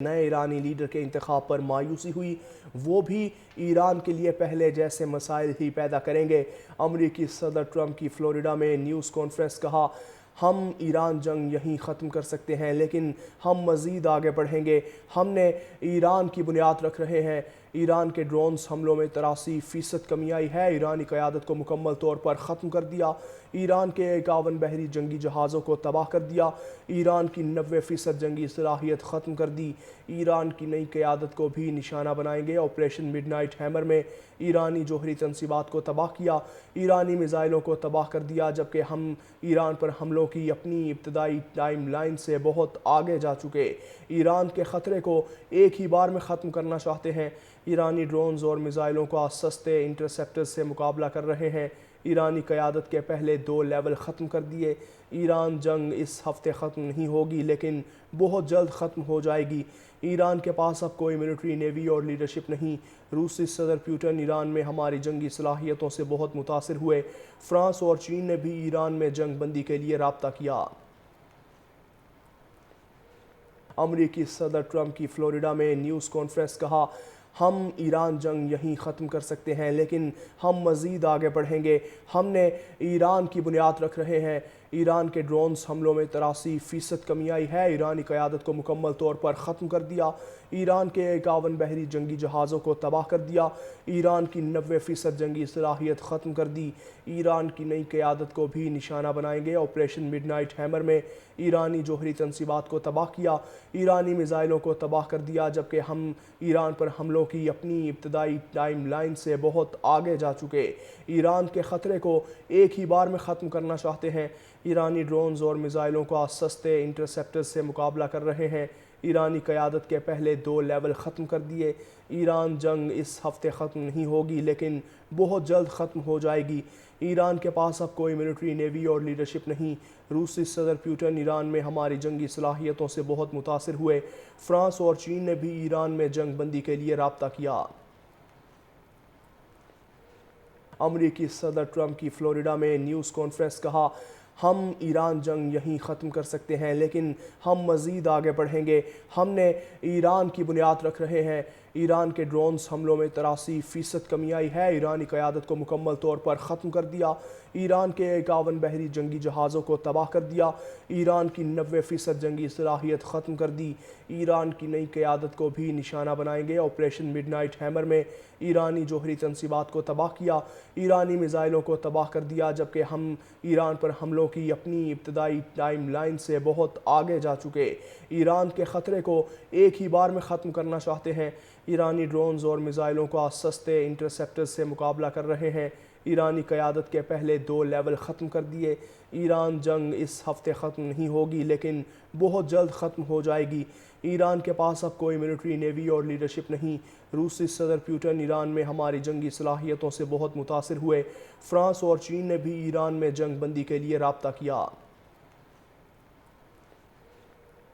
نئے ایرانی لیڈر کے انتخاب پر مایوسی ہوئی، وہ بھی ایران کے لیے پہلے جیسے مسائل ہی پیدا کریں گے۔ امریکی صدر ٹرمپ کی فلوریڈا میں نیوز کانفرنس۔ کہا، ہم ایران جنگ یہیں ختم کر سکتے ہیں لیکن ہم مزید آگے بڑھیں گے۔ ہم نے ایران کی بنیاد رکھ رہے ہیں۔ ایران کے ڈرونز حملوں میں 83% کمی آئی ہے۔ ایرانی قیادت کو مکمل طور پر ختم کر دیا۔ ایران کے 51 بحری جنگی جہازوں کو تباہ کر دیا۔ ایران کی 90% جنگی صلاحیت ختم کر دی۔ ایران کی نئی قیادت کو بھی نشانہ بنائیں گے۔ آپریشن مڈ نائٹ ہیمر میں ایرانی جوہری تنصیبات کو تباہ کیا۔ ایرانی میزائلوں کو تباہ کر دیا، جبکہ ہم ایران پر حملوں کی اپنی ابتدائی ٹائم لائن سے بہت آگے جا چکے۔ ایران کے خطرے کو ایک ہی بار میں ختم کرنا چاہتے ہیں۔ ایرانی ڈرونز اور میزائلوں کا سستے انٹرسیپٹرز سے مقابلہ کر رہے ہیں۔ ایرانی قیادت کے پہلے 2 لیول ختم کر دیے۔ ایران جنگ اس ہفتے ختم نہیں ہوگی لیکن بہت جلد ختم ہو جائے گی۔ ایران کے پاس اب کوئی ملٹری، نیوی اور لیڈرشپ نہیں۔ روسی صدر پوٹن ایران میں ہماری جنگی صلاحیتوں سے بہت متاثر ہوئے۔ فرانس اور چین نے بھی ایران میں جنگ بندی کے لیے رابطہ کیا۔ امریکی صدر ٹرمپ کی فلوریڈا میں نیوز کانفرنس۔ کہا، ہم ایران جنگ یہیں ختم کر سکتے ہیں لیکن ہم مزید آگے بڑھیں گے۔ ہم نے ایران کی بنیاد رکھ رہے ہیں۔ ایران کے ڈرونز حملوں میں 83% کمی آئی ہے۔ ایرانی قیادت کو مکمل طور پر ختم کر دیا۔ ایران کے 51 بحری جنگی جہازوں کو تباہ کر دیا۔ ایران کی 90% جنگی صلاحیت ختم کر دی۔ ایران کی نئی قیادت کو بھی نشانہ بنائیں گے۔ آپریشن مڈ نائٹ ہیمر میں ایرانی جوہری تنصیبات کو تباہ کیا۔ ایرانی میزائلوں کو تباہ کر دیا، جبکہ ہم ایران پر حملوں کی اپنی ابتدائی ٹائم لائن سے بہت آگے جا چکے۔ ایران کے خطرے کو ایک ہی بار میں ختم کرنا چاہتے ہیں۔ ایرانی ڈرونز اور میزائلوں کا سستے انٹرسیپٹرز سے مقابلہ کر رہے ہیں۔ ایرانی قیادت کے پہلے 2 لیول ختم کر دیے۔ ایران جنگ اس ہفتے ختم نہیں ہوگی لیکن بہت جلد ختم ہو جائے گی۔ ایران کے پاس اب کوئی ملٹری، نیوی اور لیڈرشپ نہیں۔ روسی صدر پوٹن ایران میں ہماری جنگی صلاحیتوں سے بہت متاثر ہوئے۔ فرانس اور چین نے بھی ایران میں جنگ بندی کے لیے رابطہ کیا۔ امریکی صدر ٹرمپ کی فلوریڈا میں نیوز کانفرنس۔ کہا، ہم ایران جنگ یہیں ختم کر سکتے ہیں لیکن ہم مزید آگے بڑھیں گے۔ ہم نے ایران کی بنیاد رکھ رہے ہیں۔ ایران کے ڈرونز حملوں میں 83% کمی آئی ہے۔ ایرانی قیادت کو مکمل طور پر ختم کر دیا۔ ایران کے 51 بحری جنگی جہازوں کو تباہ کر دیا۔ ایران کی 90% جنگی صلاحیت ختم کر دی۔ ایران کی نئی قیادت کو بھی نشانہ بنائیں گے۔ آپریشن مڈ نائٹ ہیمر میں ایرانی جوہری تنصیبات کو تباہ کیا۔ ایرانی میزائلوں کو تباہ کر دیا، جبکہ ہم ایران پر حملوں کی اپنی ابتدائی ٹائم لائن سے بہت آگے جا چکے۔ ایران کے خطرے کو ایک ہی بار میں ختم کرنا چاہتے ہیں۔ ایرانی ڈرونز اور میزائلوں کا سستے انٹرسیپٹرز سے مقابلہ کر رہے ہیں۔ ایرانی قیادت کے پہلے 2 لیول ختم کر دیے۔ ایران جنگ اس ہفتے ختم نہیں ہوگی لیکن بہت جلد ختم ہو جائے گی۔ ایران کے پاس اب کوئی ملٹری، نیوی اور لیڈرشپ نہیں۔ روسی صدر پوٹن ایران میں ہماری جنگی صلاحیتوں سے بہت متاثر ہوئے۔ فرانس اور چین نے بھی ایران میں جنگ بندی کے لیے رابطہ کیا۔